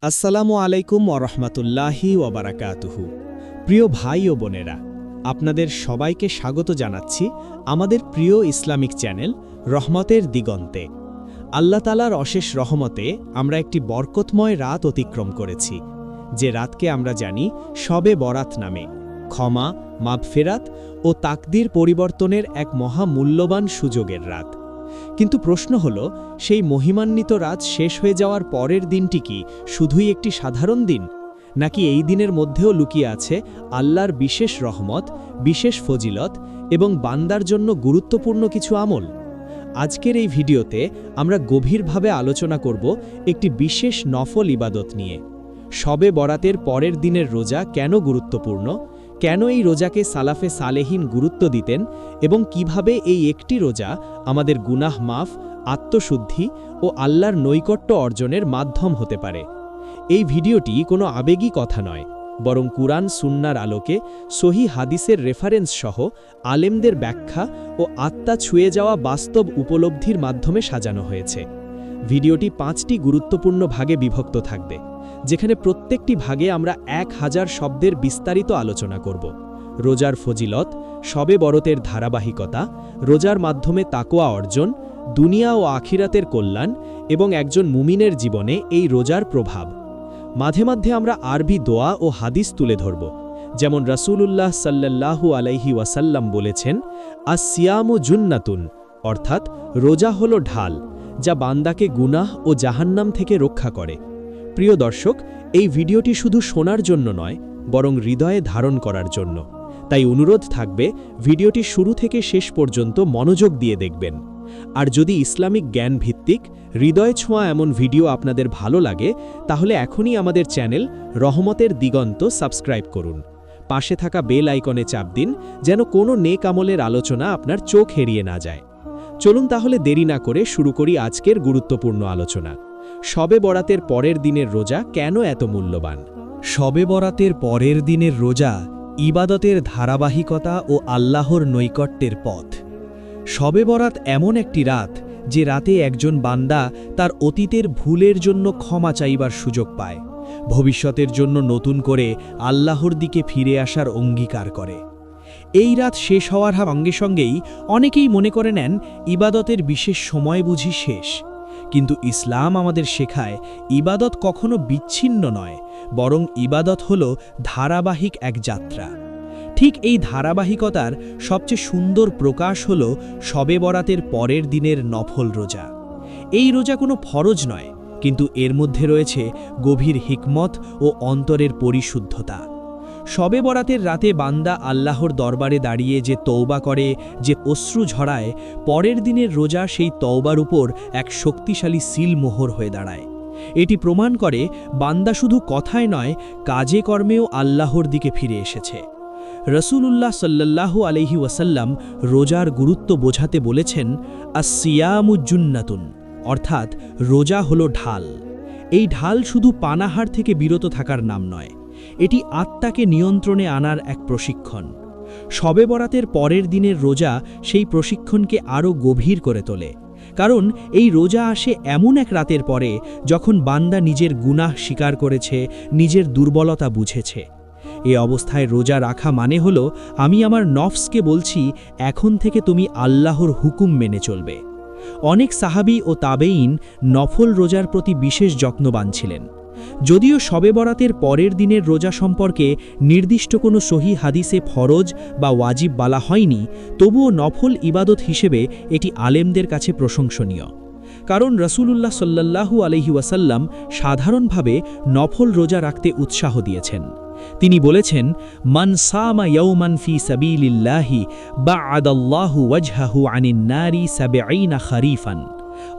আসসালামু আলাইকুম ওরহমতুল্লাহি ওবারাকাতুহু। প্রিয় ভাই ও বোনেরা, আপনাদের সবাইকে স্বাগত জানাচ্ছি আমাদের প্রিয় ইসলামিক চ্যানেল রহমতের দিগন্তে। আল্লাহ তাআলার অশেষ রহমতে আমরা একটি বরকতময় রাত অতিক্রম করেছি, যে রাতকে আমরা জানি শবে বরাত নামে। ক্ষমা, মাগফিরাত ও তাকদীর পরিবর্তনের এক মহামূল্যবান সুযোগের রাত। কিন্তু প্রশ্ন হল, সেই মহিমান্বিত রাত শেষ হয়ে যাওয়ার পরের দিনটি কি শুধুই একটি সাধারণ দিন, নাকি এই দিনের মধ্যেও লুকিয়ে আছে আল্লাহর বিশেষ রহমত, বিশেষ ফজিলত এবং বান্দার জন্য গুরুত্বপূর্ণ কিছু আমল? আজকের এই ভিডিওতে আমরা গভীরভাবে আলোচনা করব একটি বিশেষ নফল ইবাদত নিয়ে। শবে বরাতের পরের দিনের রোজা কেন গুরুত্বপূর্ণ, কেন এই রোজাকে সালাফে সালেহিন গুরুত্ব দিতেন, এবং কিভাবে এই একটি রোজা আমাদের গুনাহ মাফ, আত্মশুদ্ধি ও আল্লাহর নৈকট্য অর্জনের মাধ্যম হতে পারে। এই ভিডিওটি কোনো আবেগী কথা নয়, বরং কুরআন সুন্নাহর আলোকে সহিহ হাদিসের রেফারেন্স সহ আলেমদের ব্যাখ্যা ও আত্মা ছুঁয়ে যাওয়া বাস্তব উপলব্ধির মাধ্যমে সাজানো হয়েছে। ভিডিওটি 5টি গুরুত্বপূর্ণ ভাগে বিভক্ত থাকবে, যেখানে প্রত্যেকটি ভাগে আমরা 1000 শব্দের বিস্তারিত আলোচনা করব। রোজার ফজিলত, শবে বরতের ধারাবাহিকতা, রোজার মাধ্যমে তাকওয়া অর্জন, দুনিয়া ও আখিরাতের কল্যাণ এবং একজন মুমিনের জীবনে এই রোজার প্রভাব। মাঝে মাঝে আমরা আরবি দোয়া ও হাদিস তুলে ধরব, যেমন রাসূলুল্লাহ সাল্লাল্লাহু আলাইহি ওয়াসাল্লাম বলেছেন, আস-সিয়ামু জুন্নাতুন, অর্থাৎ রোজা হলো ঢাল, যা বান্দাকে গুনাহ ও জাহান্নাম থেকে রক্ষা করে। প্রিয় দর্শক, এই ভিডিওটি শুধু শোনার জন্য নয়, বরং হৃদয়ে ধারণ করার জন্য। তাই অনুরোধ থাকবে, ভিডিওটি শুরু থেকে শেষ পর্যন্ত মনোযোগ দিয়ে দেখবেন। আর যদি ইসলামিক জ্ঞান ভিত্তিক, হৃদয় ছোঁয়া এমন ভিডিও আপনাদের ভালো লাগে, তাহলে এখনই আমাদের চ্যানেল রহমতের দিগন্ত সাবস্ক্রাইব করুন। পাশে থাকা বেল আইকনে চাপ দিন, যেন কোনো নেক আমলের আলোচনা আপনার চোখ এড়িয়ে না যায়। চলুন তাহলে দেরি না করে শুরু করি আজকের গুরুত্বপূর্ণ আলোচনা। শবে বরাতের পরের দিনের রোজা কেন এত মূল্যবান? শবে বরাতের পরের দিনের রোজা ইবাদতের ধারাবাহিকতা ও আল্লাহর নৈকট্যের পথ। শবে বরাত এমন একটি রাত, যে রাতে একজন বান্দা তার অতীতের ভুলের জন্য ক্ষমা চাইবার সুযোগ পায়, ভবিষ্যতের জন্য নতুন করে আল্লাহর দিকে ফিরে আসার অঙ্গীকার করে। এই রাত শেষ হওয়ার সঙ্গে সঙ্গেই অনেকেই মনে করে নেন ইবাদতের বিশেষ সময় বুঝি শেষ। কিন্তু ইসলাম আমাদের শেখায়, ইবাদত কখনো বিচ্ছিন্ন নয়, বরং ইবাদত হল ধারাবাহিক এক যাত্রা। ঠিক এই ধারাবাহিকতার সবচেয়ে সুন্দর প্রকাশ হল শবে বরাতের পরের দিনের নফল রোজা। এই রোজা কোনো ফরজ নয়, কিন্তু এর মধ্যে রয়েছে গভীর হিকমত ও অন্তরের পরিশুদ্ধতা। শবে বরাতের রাতে বান্দা আল্লাহর দরবারে দাঁড়িয়ে যে তওবা করে, যে অশ্রু ঝরায়, পরের দিনের রোজা সেই তওবার উপর এক শক্তিশালী সিল মোহর হয়ে দাঁড়ায়। এটি প্রমাণ করে বান্দা শুধু কথায় নয়, কাজে কর্মেও আল্লাহর দিকে ফিরে এসেছে। রাসূলুল্লাহ সাল্লাল্লাহু আলাইহি ওয়াসাল্লাম রোজার গুরুত্ব বোঝাতে বলেছেন, আস-সিয়ামু জুন্নাতুন, অর্থাৎ রোজা হলো ঢাল। এই ঢাল শুধু পানাহার থেকে বিরত থাকার নাম নয়, এটি আত্মাকে নিয়ন্ত্রণে আনার এক প্রশিক্ষণ। শবে বরাতের পরের দিনের রোজা সেই প্রশিক্ষণকে আরও গভীর করে তোলে, কারণ এই রোজা আসে এমন এক রাতের পরে, যখন বান্দা নিজের গুনাহ স্বীকার করেছে, নিজের দুর্বলতা বুঝেছে। এ অবস্থায় রোজা রাখা মানে হলো, আমি আমার নফসকে বলছি, এখন থেকে তুমি আল্লাহর হুকুম মেনে চলবে। অনেক সাহাবী ও তাবেঈন নফল রোজার প্রতি বিশেষ যত্নবান ছিলেন। যদিও শবে বরাতের পরের দিনের রোজা সম্পর্কে নির্দিষ্ট কোনো সহিহ হাদিসে ফরজ বা ওয়াজিব বলা হয়নি, তবুও নফল ইবাদত হিসেবে এটি আলেমদের কাছে প্রশংসনীয়। কারণ রাসূলুল্লাহ সাল্লাল্লাহু আলাইহি ওয়াসাল্লাম সাধারণভাবে নফল রোজা রাখতে উৎসাহ দিয়েছেন। তিনি বলেছেন, মান সামা ইয়াওমান ফি সাবিলিল্লাহি বা'আদাল্লাহু ওয়াজহাহু আনিন নারি ৭০ খরিফান,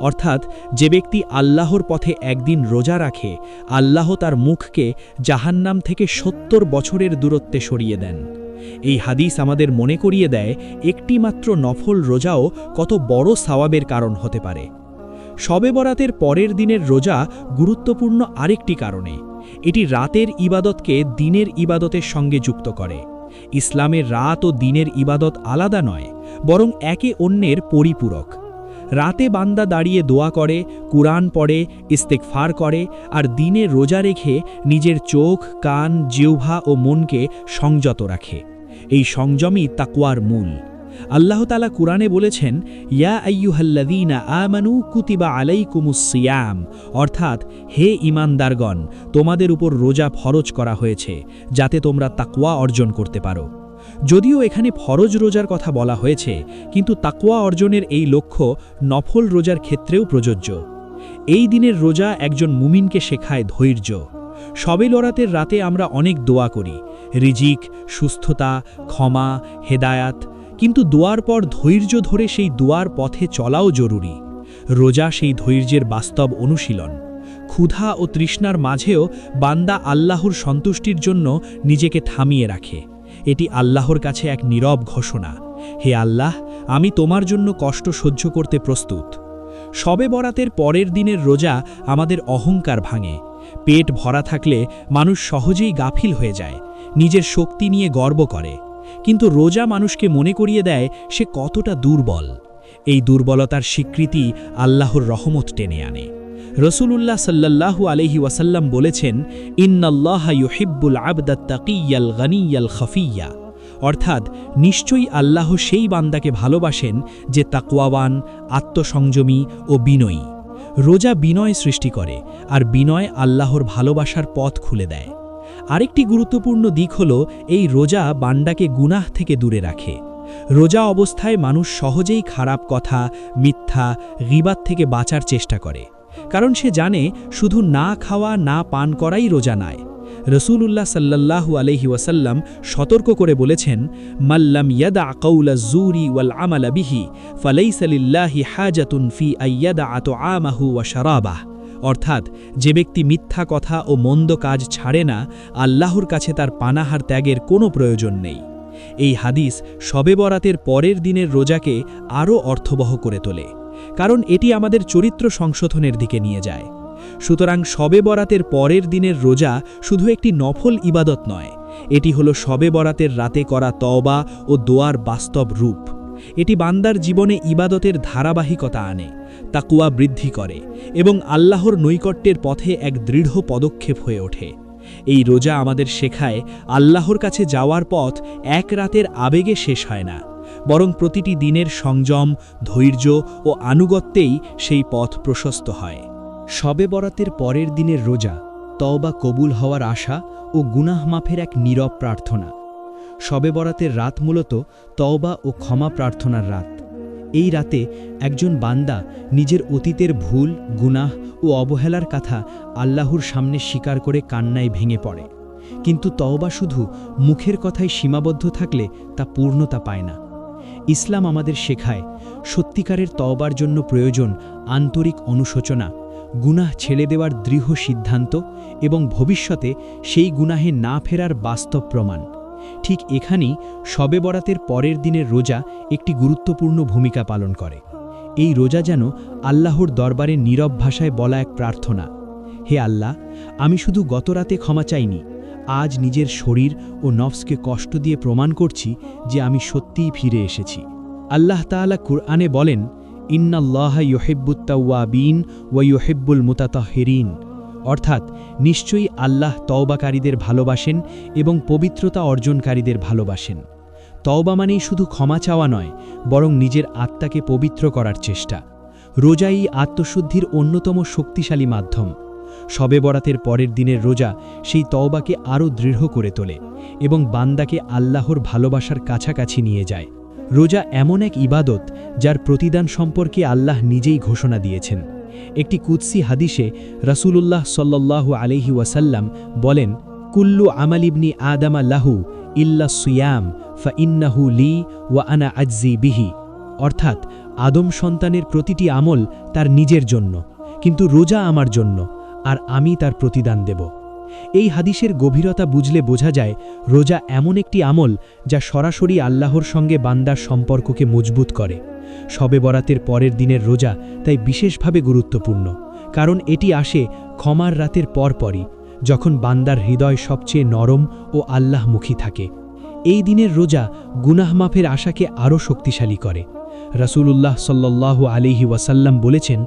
অর্থাৎ যে ব্যক্তি আল্লাহর পথে একদিন রোজা রাখে, আল্লাহ তার মুখকে জাহান্নাম থেকে ৭০ বছরের দূরত্বে সরিয়ে দেন। এই হাদিস আমাদের মনে করিয়ে দেয়, একটি মাত্র নফল রোজাও কত বড় সওয়াবের কারণ হতে পারে। শবে বরাতের পরের দিনের রোজা গুরুত্বপূর্ণ আরেকটি কারণে, এটি রাতের ইবাদতকে দিনের ইবাদতের সঙ্গে যুক্ত করে। ইসলামের রাত ও দিনের ইবাদত আলাদা নয়, বরং একে অন্যের পরিপূরক। রাতে বান্দা দাঁড়িয়ে দোয়া করে, কুরআন পড়ে, ইস্তেগফার করে আর দিনে রোজা রেখে নিজের চোখ, কান, জিহ্বা ও মনকে সংযত রাখে। এই সংযমই তাকওয়ার মূল। আল্লাহ তাআলা কুরআনে বলেছেন, ইয়া আইয়ুহাল্লাযীনা আমানু কুতিবা আলাইকুমুস সিয়াম, অর্থাৎ হে ঈমানদারগণ, তোমাদের উপর রোজা ফরজ করা হয়েছে যাতে তোমরা তাকওয়া অর্জন করতে পারো। যদিও এখানে ফরজ রোজার কথা বলা হয়েছে, কিন্তু তাকওয়া অর্জনের এই লক্ষ্য নফল রোজার ক্ষেত্রেও প্রযোজ্য। এই দিনের রোজা একজন মুমিনকে শেখায় ধৈর্য। শবে বরাতের রাতে আমরা অনেক দোয়া করি, রিজিক, সুস্থতা, ক্ষমা, হেদায়াত, কিন্তু দোয়ার পর ধৈর্য ধরে সেই দোয়ার পথে চলাও জরুরি। রোজা সেই ধৈর্যের বাস্তব অনুশীলন। ক্ষুধা ও তৃষ্ণার মাঝেও বান্দা আল্লাহর সন্তুষ্টির জন্য নিজেকে থামিয়ে রাখে। এটি আল্লাহর কাছে এক নীরব ঘোষণা, হে আল্লাহ, আমি তোমার জন্য কষ্ট সহ্য করতে প্রস্তুত। শবে বরাতের পরের দিনের রোজা আমাদের অহংকার ভাঙে। পেট ভরা থাকলে মানুষ সহজেই গাফিল হয়ে যায়, নিজের শক্তি নিয়ে গর্ব করে। কিন্তু রোজা মানুষকে মনে করিয়ে দেয় সে কতটা দুর্বল। এই দুর্বলতার স্বীকৃতি আল্লাহর রহমত টেনে আনে। রাসূলুল্লাহ সাল্লাল্লাহু আলাইহি ওয়াসাল্লাম বলেছেন, ইন্নাল্লাহা ইউহিব্বুল আবদাত তাকিয়াল গানিয়াল খাফিয়া, অর্থাৎ নিশ্চয়ই আল্লাহ সেই বান্দাকে ভালোবাসেন যে তাকওয়াবান, আত্মসংযমী ও বিনয়ী। রোজা বিনয় সৃষ্টি করে, আর বিনয় আল্লাহর ভালোবাসার পথ খুলে দেয়। আরেকটি গুরুত্বপূর্ণ দিক হল এই রোজা বান্দাকে গুনাহ থেকে দূরে রাখে। রোজা অবস্থায় মানুষ সহজেই খারাপ কথা, মিথ্যা, গীবাত থেকে বাঁচার চেষ্টা করে, কারণ সে জানে শুধু না খাওয়া না পান করাই রোজা নয়। রাসূলুল্লাহ সাল্লাল্লাহু আলাইহি ওয়াসাল্লাম সতর্ক করে বলেছেন, মাল্লাম ইয়াদা কাউলা যুরি ওয়াল আমালা বিহি ফালাইসা লিল্লাহি হাজাতুন ফি আইয়াদা আতআমাহু ওয়া শারাবাহ, অর্থাৎ যে ব্যক্তি মিথ্যা কথা ও মন্দ কাজ ছাড়ে না, আল্লাহর কাছে তার পানাহার ত্যাগের কোনো প্রয়োজন নেই। এই হাদিস শবে বরাতের পরের দিনের রোজাকে আরও অর্থবহ করে তোলে, কারণ এটি আমাদের চরিত্র সংশোধনের দিকে নিয়ে যায়। সুতরাং শবে বরাতের পরের দিনের রোজা শুধু একটি নফল ইবাদত নয়, এটি হলো শবে বরাতের রাতে করা তওবা ও দোয়ার বাস্তব রূপ। এটি বান্দার জীবনে ইবাদতের ধারাবাহিকতা আনে, তাকওয়া বৃদ্ধি করে এবং আল্লাহর নৈকট্যের পথে এক দৃঢ় পদক্ষেপ হয়ে ওঠে। এই রোজা আমাদের শেখায় আল্লাহর কাছে যাওয়ার পথ এক রাতের আবেগে শেষ হয় না, বরং প্রতিটি দিনের সংযম, ধৈর্য ও আনুগত্যেই সেই পথ প্রশস্ত হয়। শবে বরাতের পরের দিনের রোজা তওবা কবুল হওয়ার আশা ও গুনাহ মাফের এক নীরব প্রার্থনা। শবে বরাতের রাত মূলত তওবা ও ক্ষমা প্রার্থনার রাত। এই রাতে একজন বান্দা নিজের অতীতের ভুল, গুনাহ ও অবহেলার কথা আল্লাহর সামনে স্বীকার করে কান্নায় ভেঙে পড়ে। কিন্তু তওবা শুধু মুখের কথায় সীমাবদ্ধ থাকলে তা পূর্ণতা পায় না। ইসলাম আমাদের শেখায়, সত্যিকারের তওবার জন্য প্রয়োজন আন্তরিক অনুশোচনা, গুনাহ ছেড়ে দেওয়ার দৃঢ় সিদ্ধান্ত এবং ভবিষ্যতে সেই গুনাহে না ফেরার বাস্তব প্রমাণ। ঠিক এখানেই শবে বরাতের পরের দিনের রোজা একটি গুরুত্বপূর্ণ ভূমিকা পালন করে। এই রোজা যেন আল্লাহর দরবারে নীরব ভাষায় বলা এক প্রার্থনা, হে আল্লাহ, আমি শুধু গত রাতে ক্ষমা চাইনি, আজ নিজের শরীর ও নফসকে কষ্ট দিয়ে প্রমাণ করছি যে আমি সত্যিই ফিরে এসেছি। আল্লাহ তাআলা কুরআনে বলেন, ইন্নাল্লাহা ইউহিব্বুত তাওয়াবিন ওয়া ইউহিব্বুল মুতাতাহহিরিন, অর্থাৎ নিশ্চয়ই আল্লাহ তওবাকারীদের ভালোবাসেন এবং পবিত্রতা অর্জনকারীদের ভালোবাসেন। তওবা মানেই শুধু ক্ষমা চাওয়া নয়, বরং নিজের আত্মাকে পবিত্র করার চেষ্টা। রোজাই আত্মশুদ্ধির অন্যতম শক্তিশালী মাধ্যম। শবে বরাতের পরের দিনের রোজা সেই তওবাকে আরও দৃঢ় করে তোলে এবং বান্দাকে আল্লাহর ভালোবাসার কাছাকাছি নিয়ে যায়। রোজা এমন এক ইবাদত যার প্রতিদান সম্পর্কে আল্লাহ নিজেই ঘোষণা দিয়েছেন। একটি কুদসি হাদিসে রাসূলুল্লাহ সাল্লাল্লাহু আলাইহি ওয়াসাল্লাম বলেন, কুল্লু আমাল ইবনি আদামা লাহু ইল্লা সিয়াম ফাইন্নাহু লি ওয়া আনা আজজি বিহি, অর্থাৎ আদম সন্তানের প্রতিটি আমল তার নিজের জন্য, কিন্তু রোজা আমার জন্য, আর আমি তার প্রতিদান দেব। এই হাদিসের গভীরতা বুঝলে বোঝা যায় রোজা এমন একটি আমল যা সরাসরি আল্লাহর সঙ্গে বান্দার সম্পর্ককে মজবুত করে। শবে বরাতের পরের দিনের রোজা তাই বিশেষভাবে গুরুত্বপূর্ণ, কারণ এটি আসে ক্ষমার রাতের পরপরই, যখন বান্দার হৃদয় সবচেয়ে নরম ও আল্লাহমুখী থাকে। এই দিনের রোজা গুনাহ মাফের আশাকে আরও শক্তিশালী করে। রাসূলুল্লাহ সাল্লাল্লাহু আলাইহি ওয়াসাল্লাম বলেছেন,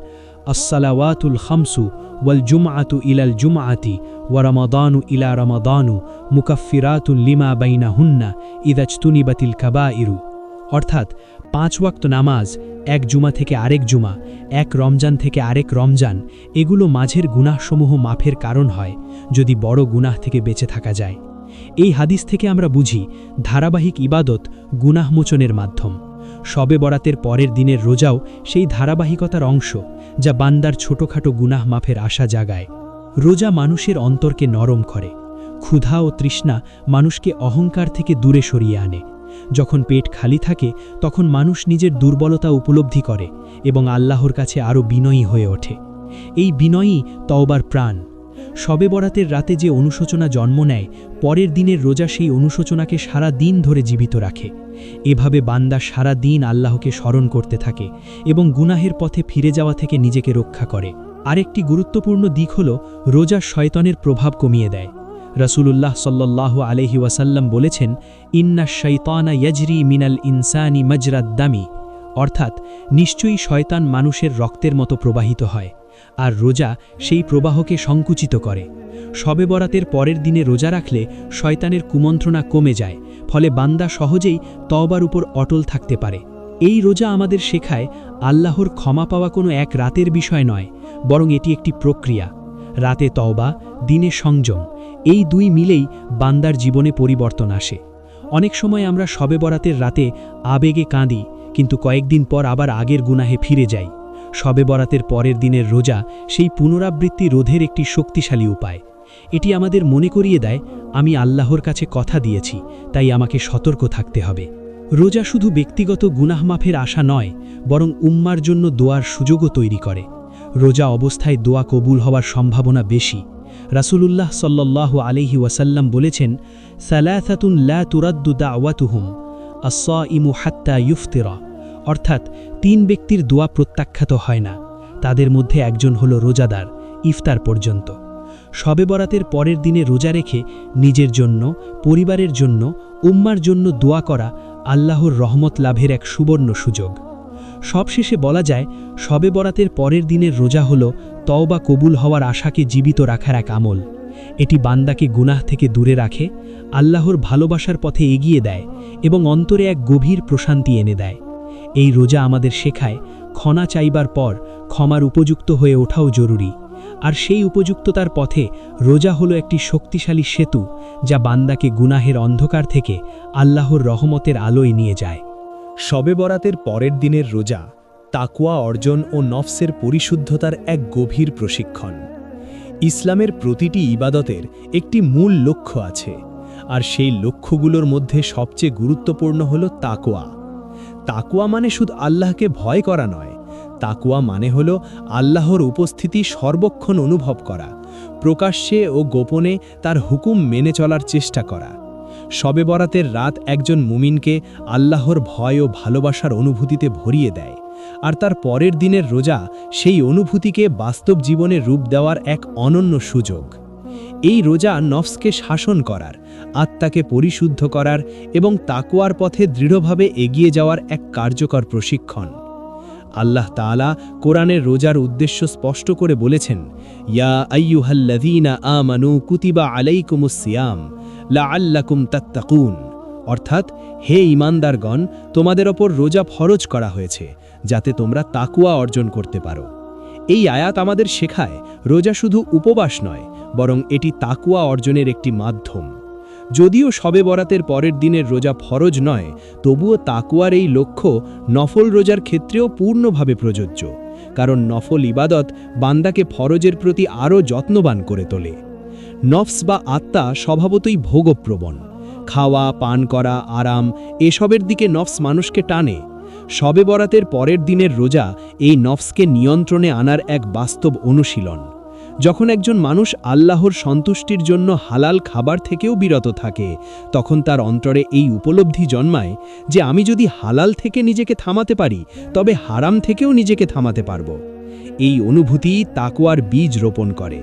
আসসালাওয়াতুল খামসু ওয়াল জুমআতু ইলাল জুমআতি ওয়া রমাদানু ইলা রমাদানু মুকাফফিরাতুন লিমা বাইনাহুন্না ইদাজতুনিবাতিল কাবাইরু। অর্থাৎ 5 ওয়াক্ত নামাজ এক জুমা থেকে আরেক জুমা, এক রমজান থেকে আরেক রমজান, এগুলো মাঝের গুনাহসমূহ মাফের কারণ হয় যদি বড় গুনাহ থেকে বেঁচে থাকা যায়। এই হাদিস থেকে আমরা বুঝি ধারাবাহিক ইবাদত গুনাহমোচনের মাধ্যম। শবে বরাতের পরের দিনের রোজাও সেই ধারাবাহিকতার অংশ, যা বান্দার ছোটখাটো গুনাহ মাফের আশা জাগায়। রোজা মানুষের অন্তরকে নরম করে। ক্ষুধা ও তৃষ্ণা মানুষকে অহংকার থেকে দূরে সরিয়ে আনে। যখন পেট খালি থাকে তখন মানুষ নিজের দুর্বলতা উপলব্ধি করে এবং আল্লাহর কাছে আরও বিনয়ী হয়ে ওঠে। এই বিনয়ী তওবার প্রাণ। শবে বরাতের রাতে যে অনুশোচনা জন্ম নেয়, পরের দিনের রোজা সেই অনুশোচনাকে সারা দিন ধরে জীবিত রাখে। এভাবে বান্দা সারা দিন আল্লাহকে স্মরণ করতে থাকে এবং গুনাহের পথে ফিরে যাওয়া থেকে নিজেকে রক্ষা করে। আরেকটি গুরুত্বপূর্ণ দিক হল রোজা শয়তানের প্রভাব কমিয়ে দেয়। রাসূলুল্লাহ সাল্লাল্লাহু আলাইহি ওয়াসাল্লাম বলেছেন, ইন্নাশ শাইতানা ইয়াজরি মিনাল ইনসানি মাজরাদ দামি, অর্থাৎ নিশ্চয়ই শয়তান মানুষের রক্তের মতো প্রবাহিত হয়, আর রোজা সেই প্রবাহকে সংকুচিত করে। শবে বরাতের পরের দিনে রোজা রাখলে শয়তানের কুমন্ত্রণা কমে যায়, ফলে বান্দা সহজেই তওবার উপর অটল থাকতে পারে। এই রোজা আমাদের শেখায় আল্লাহর ক্ষমা পাওয়া কোনো এক রাতের বিষয় নয়, বরং এটি একটি প্রক্রিয়া। রাতে তওবা, দিনে সংযম, এই দুই মিলেই বান্দার জীবনে পরিবর্তন আসে। অনেক সময় আমরা শবে বরাতের রাতে আবেগে কাঁদি, কিন্তু কয়েকদিন পর আবার আগের গুনাহে ফিরে যাই। শবে বরাতের পরের দিনের রোজা সেই পুনরাবৃত্তি রোধের একটি শক্তিশালী উপায়। এটি আমাদের মনে করিয়ে দেয়, আমি আল্লাহর কাছে কথা দিয়েছি, তাই আমাকে সতর্ক থাকতে হবে। রোজা শুধু ব্যক্তিগত গুনাহ মাফের আশা নয়, বরং উম্মার জন্য দোয়ার সুযোগও তৈরি করে। রোজা অবস্থায় দোয়া কবুল হওয়ার সম্ভাবনা বেশি। রাসূলুল্লাহ সাল্লাল্লাহু আলাইহি ওয়াসাল্লাম বলেছেন, সালাসাতুন লা তুরাদ্দু দাওয়াতুহুম আস-সাইমু হাত্তা ইফতিরা, অর্থাৎ 3 ব্যক্তির দোয়া প্রত্যাখ্যাত হয় না। তাদের মধ্যে একজন হলো রোজাদার, ইফতার পর্যন্ত। শবে বরাতের পরের দিনে রোজা রেখে নিজের জন্য, পরিবারের জন্য, উম্মার জন্য দোয়া করা আল্লাহর রহমত লাভের এক সুবর্ণ সুযোগ। সবশেষে বলা যায়, শবে বরাতের পরের দিনের রোজা হল তওবা কবুল হওয়ার আশাকে জীবিত রাখার এক আমল। এটি বান্দাকে গুনাহ থেকে দূরে রাখে, আল্লাহর ভালোবাসার পথে এগিয়ে দেয় এবং অন্তরে এক গভীর প্রশান্তি এনে দেয়। এই রোজা আমাদের শেখায়, ক্ষমা চাইবার পর ক্ষমার উপযুক্ত হয়ে ওঠাও জরুরি। আর সেই উপযুক্ততার পথে রোজা হলো একটি শক্তিশালী সেতু, যা বান্দাকে গুনাহের অন্ধকার থেকে আল্লাহর রহমতের আলোয় নিয়ে যায়। শবে বরাতের পরের দিনের রোজা তাকওয়া অর্জন ও নফসের পরিশুদ্ধতার এক গভীর প্রশিক্ষণ। ইসলামের প্রতিটি ইবাদতের একটি মূল লক্ষ্য আছে, আর সেই লক্ষ্যগুলোর মধ্যে সবচেয়ে গুরুত্বপূর্ণ হল তাকওয়া। তাকওয়া মানে শুধু আল্লাহকে ভয় করা নয়, তাকওয়া মানে হল আল্লাহর উপস্থিতি সর্বক্ষণ অনুভব করা, প্রকাশ্যে ও গোপনে তার হুকুম মেনে চলার চেষ্টা করা। শবে বরাতের রাত একজন মুমিনকে আল্লাহর ভয় ও ভালোবাসার অনুভূতিতে ভরিয়ে দেয়, আর তার পরের দিনের রোজা সেই অনুভূতিকে বাস্তব জীবনে রূপ দেওয়ার এক অনন্য সুযোগ। এই রোজা নফসকে শাসন করার, আত্মাকে পরিশুদ্ধ করার এবং তাকওয়ার পথে দৃঢ়ভাবে এগিয়ে যাওয়ার এক কার্যকর প্রশিক্ষণ। আল্লাহ তাআলা কোরআনের রোজার উদ্দেশ্য স্পষ্ট করে বলেছেন, ইয়া আইয়ুহাল্লাযীনা আমানু কুতিবা আলাইকুমুস সিয়াম লাআল্লাকুম তাত্তাকুন, অর্থাৎ হে ঈমানদারগণ, তোমাদের ওপর রোজা ফরজ করা হয়েছে যাতে তোমরা তাকওয়া অর্জন করতে পারো। এই আয়াত আমাদের শেখায়, রোজা শুধু উপবাস নয়, বরং এটি তাকওয়া অর্জনের একটি মাধ্যম। যদিও শবে বরাতের পরের দিনের রোজা ফরজ নয়, তবুও তাকওয়ার এই লক্ষ্য নফল রোজার ক্ষেত্রেও পূর্ণভাবে প্রযোজ্য, কারণ নফল ইবাদত বান্দাকে ফরজের প্রতি আরও যত্নবান করে তোলে। নফস বা আত্মা স্বভাবতই ভোগপ্রবণ। খাওয়া, পান করা, আরাম, এসবের দিকে নফস মানুষকে টানে। শবে বরাতের পরের দিনের রোজা এই নফসকে নিয়ন্ত্রণে আনার এক বাস্তব অনুশীলন। যখন একজন মানুষ আল্লাহর সন্তুষ্টির জন্য হালাল খাবার থেকেও বিরত থাকে, তখন তার অন্তরে এই উপলব্ধি জন্মায় যে আমি যদি হালাল থেকে নিজেকে থামাতে পারি, তবে হারাম থেকেও নিজেকে থামাতে পারব। এই অনুভূতি তাকওয়ার বীজ রোপণ করে।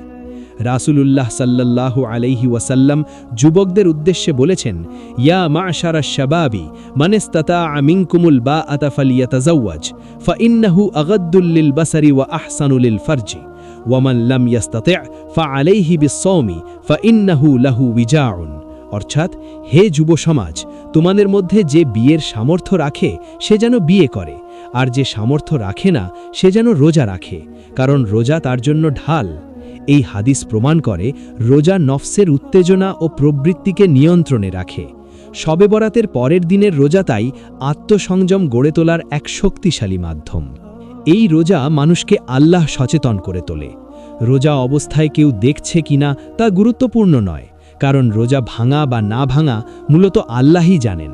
রাসূলুল্লাহ সাল্লাল্লাহু আলাইহি ওয়াসাল্লাম যুবকদের উদ্দেশ্যে বলেছেন, ইয়া মা'শারাশ শাবাবি মান ইসতাতা'a মিনকুমুল বাআতা ফালিয়াতাজাওয়াজ ফাইন্নাহু আগাদ্দুল লিল বাসারি ওয়া আহসানু লিল ফারজি ওয়ামান লাম ইয়াস্তাতি' ফাআলাইহি বিস-সাওমি ফাইন্নাহু লাহু বিজাউন। অর্থাৎ, হে যুব সমাজ, তোমাদের মধ্যে যে বিয়ের সামর্থ্য রাখে সে যেন বিয়ে করে, আর যে সামর্থ্য রাখে না সে যেন রোজা রাখে, কারণ রোজা তার জন্য ঢাল। এই হাদিস প্রমাণ করে রোজা নফসের উত্তেজনা ও প্রবৃত্তিকে নিয়ন্ত্রণে রাখে। শবে বরাতের পরের দিনের রোজা তাই আত্মসংযম গড়ে তোলার এক শক্তিশালী মাধ্যম। এই রোজা মানুষকে আল্লাহ সচেতন করে তোলে। রোজা অবস্থায় কেউ দেখছে কিনা তা গুরুত্বপূর্ণ নয়, কারণ রোজা ভাঙা বা না ভাঙা মূলত আল্লাহই জানেন।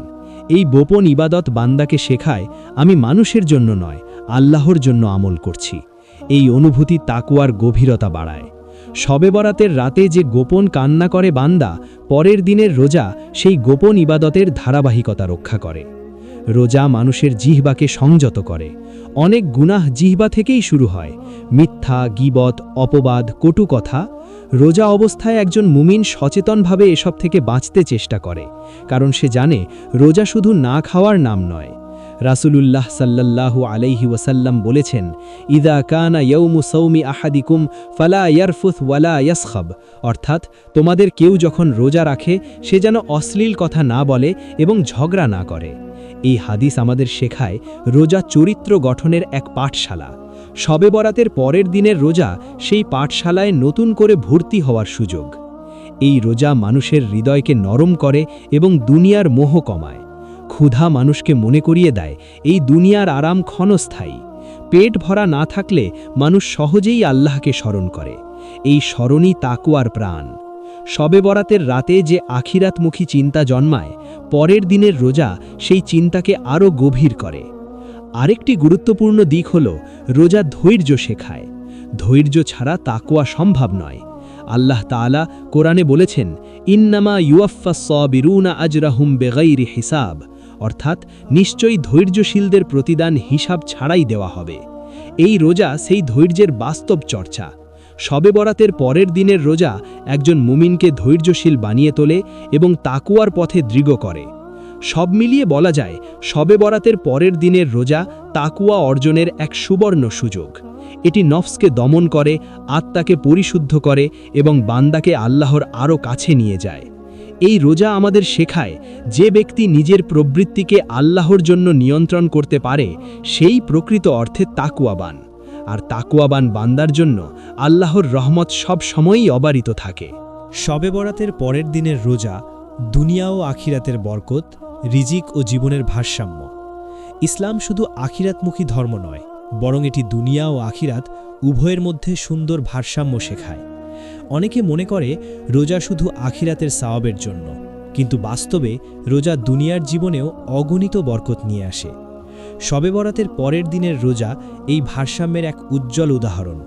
এই গোপন ইবাদত বান্দাকে শেখায়, আমি মানুষের জন্য নয়, আল্লাহর জন্য আমল করছি। এই অনুভূতি তাকওয়ার গভীরতা বাড়ায়। শবে বরাতের রাতে যে গোপন কান্না করে বান্দা, পরের দিনের রোজা সেই গোপন ইবাদতের ধারাবাহিকতা রক্ষা করে। রোজা মানুষের জিহ্বাকে সংযত করে। অনেক গুনাহ জিহ্বা থেকেই শুরু হয়, মিথ্যা, গীবত, অপবাদ, কটু কথা। রোজা অবস্থায় একজন মুমিন সচেতনভাবে এসব থেকে বাঁচতে চেষ্টা করে, কারণ সে জানে রোজা শুধু না খাওয়ার নাম নয়। রাসূলুল্লাহ সাল্লাল্লাহু আলাইহি ওয়াসাল্লাম বলেছেন, ইদা কানা ইয়াউমু সাওমি আহাদিকুম ফালা ইয়ারফুথ ওয়ালা ইয়াসখাব। অর্থাৎ, তোমাদের কেউ যখন রোজা রাখে সে যেন অশ্লীল কথা না বলে এবং ঝগড়া না করে। এই হাদিস আমাদের শেখায় রোজা চরিত্র গঠনের এক পাঠশালা। শবে বরাতের পরের দিনের রোজা সেই পাঠশালায় নতুন করে ভর্তি হওয়ার সুযোগ। এই রোজা মানুষের হৃদয়কে নরম করে এবং দুনিয়ার মোহ কমায়। ক্ষুধা মানুষকে মনে করিয়ে দেয় এই দুনিয়ার আরাম ক্ষণস্থায়ী। পেট ভরা না থাকলে মানুষ সহজেই আল্লাহকে স্মরণ করে। এই স্মরণই তাকওয়ার প্রাণ। শবে বরাতের রাতে যে আখিরাতমুখী চিন্তা জন্মায়, পরের দিনের রোজা সেই চিন্তাকে আরও গভীর করে। আরেকটি গুরুত্বপূর্ণ দিক হল রোজা ধৈর্য শেখায়। ধৈর্য ছাড়া তাকওয়া সম্ভব নয়। আল্লাহ তাআলা কোরআনে বলেছেন, ইন্নামা ইউয়াফফাস সাবিরুনা আজরাহুম বিগাইরি হিসাব। অর্থাৎ, নিশ্চয়ই ধৈর্যশীলদের প্রতিদান হিসাব ছাড়াই দেওয়া হবে। এই রোজা সেই ধৈর্যের বাস্তব চর্চা। শবে বরাতের পরের দিনের রোজা একজন মুমিনকে ধৈর্যশীল বানিয়ে তোলে এবং তাকওয়ার পথে দৃঢ় করে। সব মিলিয়ে বলা যায়, শবে বরাতের পরের দিনের রোজা তাকওয়া অর্জনের এক সুবর্ণ সুযোগ। এটি নফসকে দমন করে, আত্মাকে পরিশুদ্ধ করে এবং বান্দাকে আল্লাহর আরও কাছে নিয়ে যায়। এই রোজা আমাদের শেখায়, যে ব্যক্তি নিজের প্রবৃত্তিকে আল্লাহর জন্য নিয়ন্ত্রণ করতে পারে সেই প্রকৃত অর্থে তাকওয়াবান। আর তাকওয়াবান বান্দার জন্য আল্লাহর রহমত সব সময়ই অবারিত থাকে। শবে বরাতের পরের দিনের রোজা দুনিয়া ও আখিরাতের বরকত, রিজিক ও জীবনের ভারসাম্য। ইসলাম শুধু আখিরাতমুখী ধর্ম নয়, বরং এটি দুনিয়া ও আখিরাত উভয়ের মধ্যে সুন্দর ভারসাম্য শেখায়। অনেকে মনে করে রোজা শুধু আখিরাতের সওয়াবের জন্য, কিন্তু বাস্তবে রোজা দুনিয়ার জীবনেও অগণিত বরকত নিয়ে আসে। শবে বরাতের পরের দিনের রোজা এই ভারসাম্যের এক উজ্জ্বল উদাহরণ।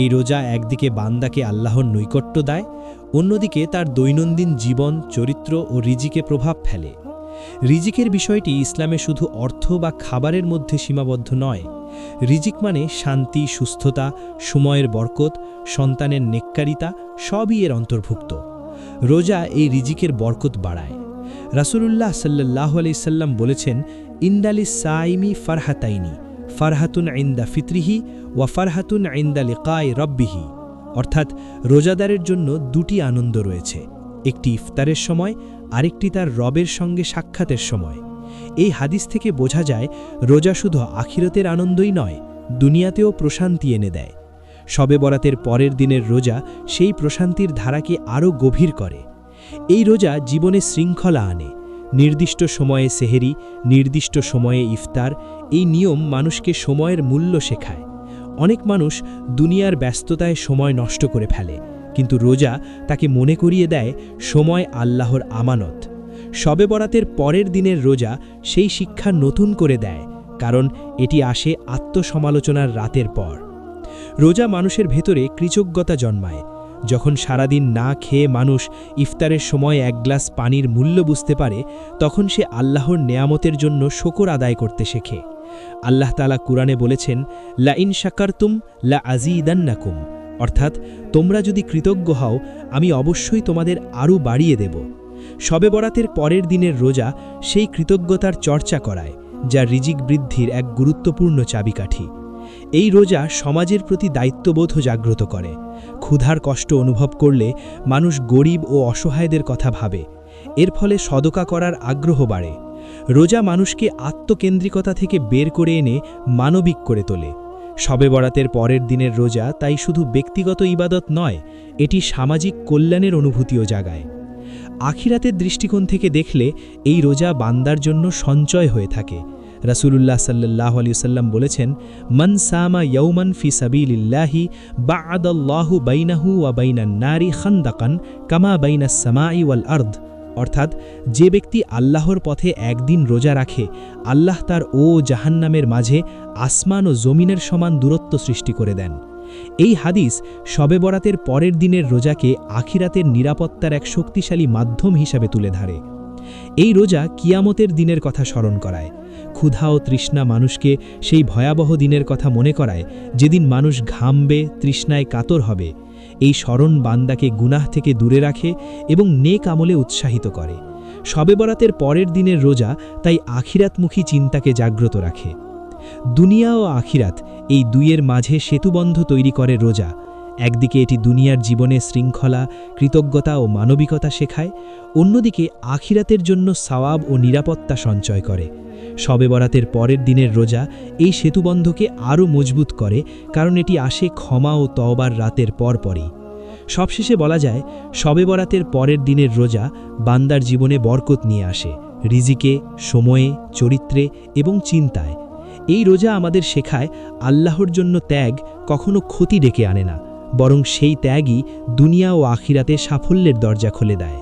এই রোজা একদিকে বান্দাকে আল্লাহর নৈকট্য দেয়, অন্যদিকে তার দৈনন্দিন জীবন, চরিত্র ও রিজিকে প্রভাব ফেলে। রিজিকের বিষয়টি ইসলামে শুধু অর্থ বা খাবারের মধ্যে সীমাবদ্ধ নয়। রিজিক মানে শান্তি, সুস্থতা, সময়ের বরকত, সন্তানের নেককারিতা সবই এর অন্তর্ভুক্ত। রোজা এই রিজিকের বরকত বাড়ায়। রাসূলুল্লাহ সাল্লাল্লাহু আলাইহি সাল্লাম বলেছেন, ইন্দালিস সাইমি ফারহাতাইনি, ফারহাতুন ইনদা ফিতরিহি ওয়া ফারহাতুন ইনদা লিকাই রাব্বিহি। অর্থাৎ, রোজাদারের জন্য দুটি আনন্দ রয়েছে, একটি ইফতারের সময়, আরেকটি তার রবের সঙ্গে সাক্ষাতের সময়। এই হাদিস থেকে বোঝা যায় রোজা শুধু আখিরাতের আনন্দই নয়, দুনিয়াতেও প্রশান্তি এনে দেয়। শবে বরাতের পরের দিনের রোজা সেই প্রশান্তির ধারাকে আরও গভীর করে। এই রোজা জীবনে শৃঙ্খলা আনে। নির্দিষ্ট সময়ে সেহেরি, নির্দিষ্ট সময়ে ইফতার, এই নিয়ম মানুষকে সময়ের মূল্য শেখায়। অনেক মানুষ দুনিয়ার ব্যস্ততায় সময় নষ্ট করে ফেলে, কিন্তু রোজা তাকে মনে করিয়ে দেয় সময় আল্লাহর আমানত। শবে বরাতের পরের দিনের রোজা সেই শিক্ষা নতুন করে দেয়, কারণ এটি আসে আত্মসমালোচনার রাতের পর। রোজা মানুষের ভেতরে কৃতজ্ঞতা জন্মায়। যখন সারাদিন না খেয়ে মানুষ ইফতারের সময় এক গ্লাস পানির মূল্য বুঝতে পারে, তখন সে আল্লাহর নেয়ামতের জন্য শুকর আদায় করতে শেখে। আল্লাহ তাআলা কুরআনে বলেছেন, লা ইন শাকারতুম লা আযীদান্নাকুম অর্থাৎ তোমরা যদি কৃতজ্ঞ হও আমি অবশ্যই তোমাদের আরও বাড়িয়ে দেব। শবে বরাতের পরের দিনের রোজা সেই কৃতজ্ঞতার চর্চা করায়, যা রিজিক বৃদ্ধির এক গুরুত্বপূর্ণ চাবিকাঠি। এই রোজা সমাজের প্রতি দায়িত্ববোধ জাগ্রত করে। ক্ষুধার কষ্ট অনুভব করলে মানুষ গরিব ও অসহায়দের কথা ভাবে, এর ফলে সদকা করার আগ্রহ বাড়ে। রোজা মানুষকে আত্মকেন্দ্রিকতা থেকে বের করে এনে মানবিক করে তোলে। শবে বরাতের পরের দিনের রোজা তাই শুধু ব্যক্তিগত ইবাদত নয়, এটি সামাজিক কল্যাণের অনুভূতিও জাগায়। আখিরাতের দৃষ্টিকোণ থেকে দেখলে এই রোজা বান্দার জন্য সঞ্চয় হয়ে থাকে। রাসূলুল্লাহ সাল্লাল্লাহু আলাইহি ওয়াসাল্লাম বলেছেন, মান সামা ইয়াওমান ফি সাবিলিল্লাহি বা'আদাল্লাহু বাইনাহু ওয়া বাইনান নারি খান্দাকান কামা বাইনাস সামাই ওয়াল আরদ। অর্থাৎ যে ব্যক্তি আল্লাহর পথে একদিন রোজা রাখে, আল্লাহ তার ও জাহান্নামের মাঝে আসমান ও জমিনের সমান দূরত্ব সৃষ্টি করে দেন। এই হাদিস শবে বরাতের পরের দিনের রোজাকে আখিরাতের নিরাপত্তার এক শক্তিশালী মাধ্যম হিসাবে তুলে ধরে। এই রোজা কিয়ামতের দিনের কথা স্মরণ করায়। ক্ষুধা ও তৃষ্ণা মানুষকে সেই ভয়াবহ দিনের কথা মনে করায়, যেদিন মানুষ ঘামবে, তৃষ্ণায় কাতর হবে। এই স্মরণ বান্দাকে গুনাহ থেকে দূরে রাখে এবং নেক আমলে উৎসাহিত করে। শবে বরাতের পরের দিনের রোজা তাই আখিরাতমুখী চিন্তাকে জাগ্রত রাখে। দুনিয়া ও আখিরাত এই দুইয়ের মাঝে সেতুবন্ধ তৈরি করে রোজা। একদিকে এটি দুনিয়ার জীবনে শৃঙ্খলা, কৃতজ্ঞতা ও মানবিকতা শেখায়, অন্যদিকে আখিরাতের জন্য সওয়াব ও নিরাপত্তা সঞ্চয় করে। শবে বরাতের পরের দিনের রোজা এই সেতুবন্ধকে আরও মজবুত করে, কারণ এটি আসে ক্ষমা ও তওবার রাতের পরপরই। সবশেষে বলা যায়, শবে বরাতের পরের দিনের রোজা বান্দার জীবনে বরকত নিয়ে আসে, রিজিকে, সময়ে, চরিত্রে এবং চিন্তায়। এই রোজা আমাদের শেখায়, আল্লাহর জন্য ত্যাগ কখনো ক্ষতি ডেকে আনে না, বরং সেই ত্যাগই দুনিয়া ও আখিরাতে সাফল্যের দরজা খুলে দেয়।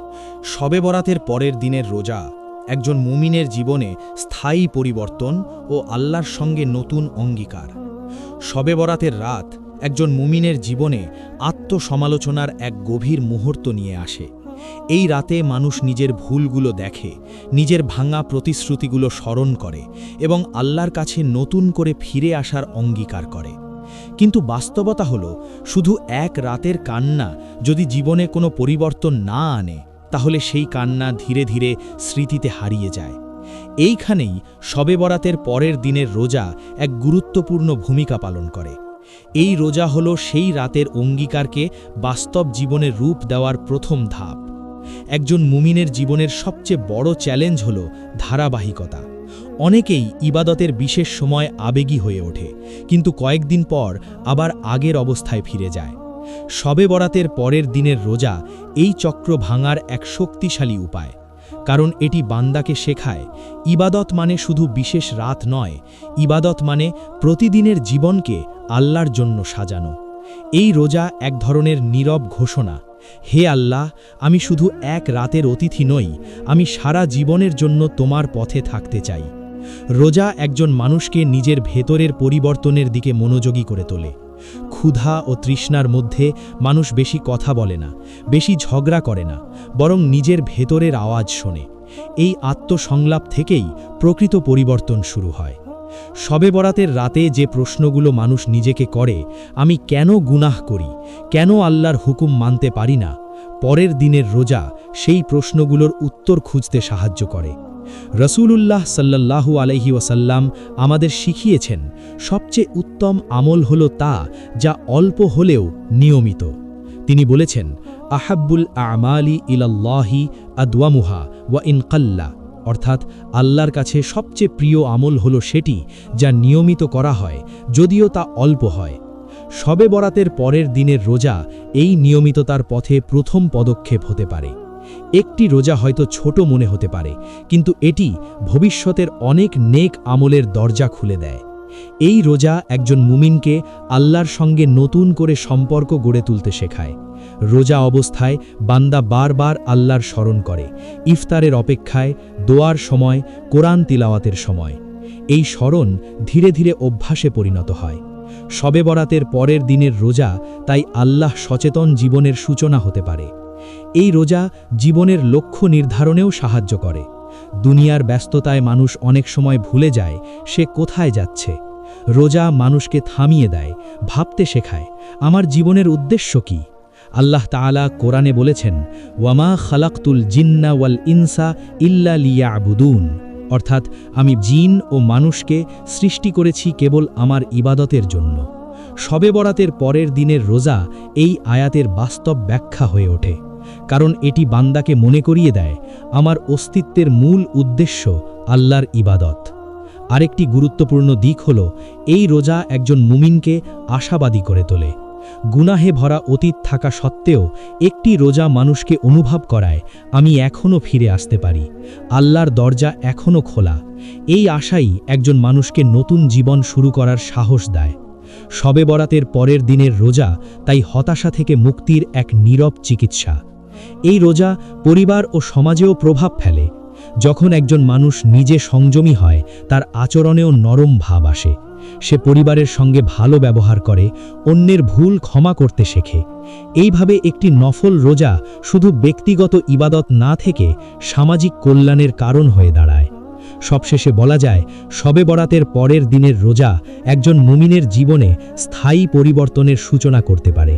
শবে বরাতের পরের দিনের রোজা একজন মুমিনের জীবনে স্থায়ী পরিবর্তন ও আল্লাহর সঙ্গে নতুন অঙ্গীকার। শবে বরাতের রাত একজন মুমিনের জীবনে আত্মসমালোচনার এক গভীর মুহূর্ত নিয়ে আসে। এই রাতে মানুষ নিজের ভুলগুলো দেখে, নিজের ভাঙা প্রতিশ্রুতিগুলো স্মরণ করে এবং আল্লাহর কাছে নতুন করে ফিরে আসার অঙ্গীকার করে। কিন্তু বাস্তবতা হলো, শুধু এক রাতের কান্না যদি জীবনে কোনো পরিবর্তন না আনে, তাহলে সেই কান্না ধীরে ধীরে স্মৃতিতে হারিয়ে যায়। এইখানেই শবে বরাতের পরের দিনের রোজা এক গুরুত্বপূর্ণ ভূমিকা পালন করে। এই রোজা হলো সেই রাতের অঙ্গীকারকে বাস্তব জীবনের রূপ দেওয়ার প্রথম ধাপ। একজন মুমিনের জীবনের সবচেয়ে বড় চ্যালেঞ্জ হলো ধারাবাহিকতা। অনেকেই ইবাদতের বিশেষ সময় আবেগী হয়ে ওঠে, কিন্তু কয়েকদিন পর আবার আগের অবস্থায় ফিরে যায়। শবে বরাতের পরের দিনের রোজা এই চক্র ভাঙার এক শক্তিশালী উপায়, কারণ এটি বান্দাকে শেখায়, ইবাদত মানে শুধু বিশেষ রাত নয়, ইবাদত মানে প্রতিদিনের জীবনকে আল্লাহর জন্য সাজানো। এই রোজা এক ধরনের নীরব ঘোষণা, হে আল্লাহ, আমি শুধু এক রাতের অতিথি নই, আমি সারা জীবনের জন্য তোমার পথে থাকতে চাই। রোজা একজন মানুষকে নিজের ভেতরের পরিবর্তনের দিকে মনোযোগী করে তোলে। ক্ষুধা ও তৃষ্ণার মধ্যে মানুষ বেশি কথা বলে না, বেশি ঝগড়া করে না, বরং নিজের ভেতরের আওয়াজ শোনে। এই আত্মসংলাপ থেকেই প্রকৃত পরিবর্তন শুরু হয়। শবে বরাতের রাতে যে প্রশ্নগুলো মানুষ নিজেকে করে, আমি কেন গুনাহ করি, কেন আল্লাহর হুকুম মানতে পারি না, পরের দিনের রোজা সেই প্রশ্নগুলোর উত্তর খুঁজতে সাহায্য করে। রাসূলুল্লাহ সাল্লাল্লাহু আলাইহি ওয়াসাল্লাম আমাদের শিখিয়েছেন, সবচেয়ে উত্তম আমল হলো তা যা অল্প হলেও নিয়মিত। তিনি বলেছেন, আহাব্বুল আমালি ইলাল্লাহি আদওয়ামুহা ওয়া ইন কাল্লা, অর্থাৎ আল্লাহর কাছে সবচেয়ে প্রিয় আমল হলো সেটি যা নিয়মিত করা হয়, যদিও তা অল্প হয়। শবে বরাতের পরের দিনের রোজা এই নিয়মিততার পথে প্রথম পদক্ষেপ হতে পারে। একটি রোজা হয়তো ছোট মনে হতে পারে, কিন্তু এটি ভবিষ্যতের অনেক নেক আমলের দরজা খুলে দেয়। এই রোজা একজন মুমিনকে আল্লাহর সঙ্গে নতুন করে সম্পর্ক গড়ে তুলতে শেখায়। রোজা অবস্থায় বান্দা বারবার আল্লাহর স্মরণ করে, ইফতারের অপেক্ষায়, দোয়ার সময়, কোরআন তিলাওয়াতের সময়। এই স্মরণ ধীরে ধীরে অভ্যাসে পরিণত হয়। শবে বরাতের পরের দিনের রোজা তাই আল্লাহ সচেতন জীবনের সূচনা হতে পারে। এই রোজা জীবনের লক্ষ্য নির্ধারণেও সাহায্য করে। দুনিয়ার ব্যস্ততায় মানুষ অনেক সময় ভুলে যায় সে কোথায় যাচ্ছে। রোজা মানুষকে থামিয়ে দেয়, ভাবতে শেখায় আমার জীবনের উদ্দেশ্য কি। আল্লাহ তাআলা কোরআনে বলেছেন, ওয়ামা খালাকতুল জিন্না ওয়াল ইনসা ইল্লা লিয়াবুদুন, অর্থাৎ আমি জিন ও মানুষকে সৃষ্টি করেছি কেবল আমার ইবাদতের জন্য। শবে বরাতের পরের দিনের রোজা এই আয়াতের বাস্তব ব্যাখ্যা হয়ে ওঠে, কারণ এটি বান্দাকে মনে করিয়ে দেয় আমার অস্তিত্বের মূল উদ্দেশ্য আল্লাহর ইবাদত। আরেকটি গুরুত্বপূর্ণ দিক হল এই রোজা একজন মুমিনকে আশাবাদী করে তোলে। গুনাহে ভরা অতীত থাকা সত্ত্বেও একটি রোজা মানুষকে অনুভব করায় আমি এখনও ফিরে আসতে পারি, আল্লাহর দরজা এখনও খোলা। এই আশাই একজন মানুষকে নতুন জীবন শুরু করার সাহস দেয়। শবে বরাতের পরের দিনের রোজা তাই হতাশা থেকে মুক্তির এক নীরব চিকিৎসা। এই রোজা পরিবার ও সমাজেও প্রভাব ফেলে। যখন একজন মানুষ নিজে সংযমী হয়, তার আচরণেও নরম ভাব আসে। সে পরিবারের সঙ্গে ভালো ব্যবহার করে, অন্যের ভুল ক্ষমা করতে শেখে। এইভাবে একটি নফল রোজা শুধু ব্যক্তিগত ইবাদত না থেকে সামাজিক কল্যাণের কারণ হয়ে দাঁড়ায়। সবশেষে বলা যায়, শবে বরাতের পরের দিনের রোজা একজন মুমিনের জীবনে স্থায়ী পরিবর্তনের সূচনা করতে পারে।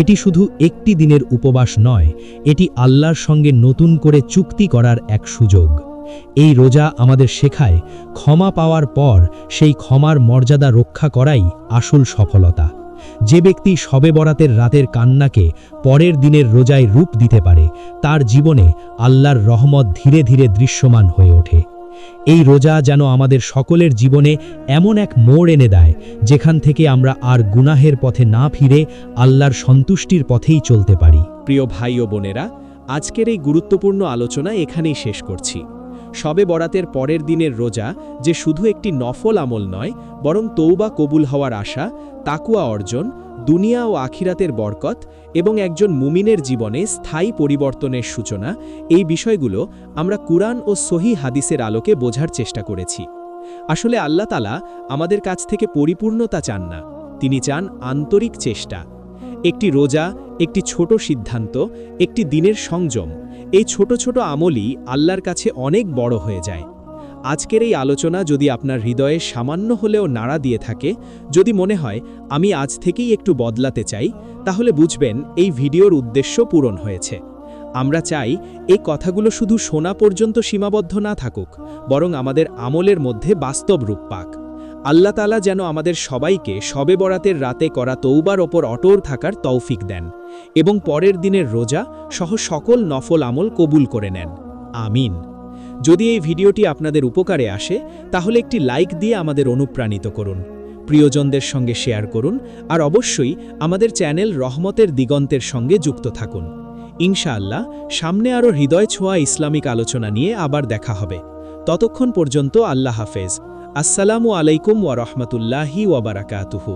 এটি শুধু একটি দিনের উপবাস নয়, এটি আল্লাহর সঙ্গে নতুন করে চুক্তি করার এক সুযোগ। এই রোজা আমাদের শেখায় ক্ষমা পাওয়ার পর সেই ক্ষমার মর্যাদা রক্ষা করাই আসল সফলতা। যে ব্যক্তি শবে বরাতের রাতের কান্নাকে পরের দিনের রোজায় রূপ দিতে পারে, তার জীবনে আল্লাহর রহমত ধীরে ধীরে দৃশ্যমান হয়ে ওঠে। এই রোজা যেন আমাদের সকলের জীবনে এমন এক মোড় এনে দেয়, যেখান থেকে আমরা আর গুনাহের পথে না ফিরে আল্লাহর সন্তুষ্টির পথেই চলতে পারি। প্রিয় ভাই ও বোনেরা, আজকের এই গুরুত্বপূর্ণ আলোচনা এখানেই শেষ করছি। শবে বরাতের পরের দিনের রোজা যে শুধু একটি নফল আমল নয়, বরং তৌবা কবুল হওয়ার আশা, তাকুয়া অর্জন, দুনিয়া ও আখিরাতের বরকত এবং একজন মুমিনের জীবনে স্থায়ী পরিবর্তনের সূচনা, এই বিষয়গুলো আমরা কুরআন ও সহিহ হাদিসের আলোকে বোঝার চেষ্টা করেছি। আসলে আল্লাহ তাআলা আমাদের কাছ থেকে পরিপূর্ণতা চান না, তিনি চান আন্তরিক চেষ্টা। একটি রোজা, একটি ছোট সিদ্ধান্ত, একটি দিনের সংযম, এই ছোট ছোট আমলই আল্লাহর কাছে অনেক বড় হয়ে যায়। আজকের এই আলোচনা যদি আপনার হৃদয়ে সামান্য হলেও নাড়া দিয়ে থাকে, যদি মনে হয় আমি আজ থেকেই একটু বদলাতে চাই, তাহলে বুঝবেন এই ভিডিওর উদ্দেশ্য পূরণ হয়েছে। আমরা চাই এই কথাগুলো শুধু শোনা পর্যন্ত সীমাবদ্ধ না থাকুক, বরং আমাদের আমলের মধ্যে বাস্তব রূপ পাক। আল্লাহ তাআলা যেন আমাদের সবাইকে শবে বরাতের রাতে করা তৌবার ওপর অটল থাকার তৌফিক দেন এবং পরের দিনের রোজা সহ সকল নফল আমল কবুল করে নেন। আমিন। যদি এই ভিডিওটি আপনাদের উপকারে আসে, তাহলে একটি লাইক দিয়ে আমাদের অনুপ্রাণিত করুন, প্রিয়জনদের সঙ্গে শেয়ার করুন, আর অবশ্যই আমাদের চ্যানেল রহমতের দিগন্তের সঙ্গে যুক্ত থাকুন। ইনশাআল্লাহ সামনে আরও হৃদয় ছোঁয়া ইসলামিক আলোচনা নিয়ে আবার দেখা হবে। ততক্ষণ পর্যন্ত আল্লাহ হাফেজ। আসসালামু আলাইকুম ওয়া রাহমাতুল্লাহি ওয়া বারাকাতুহু।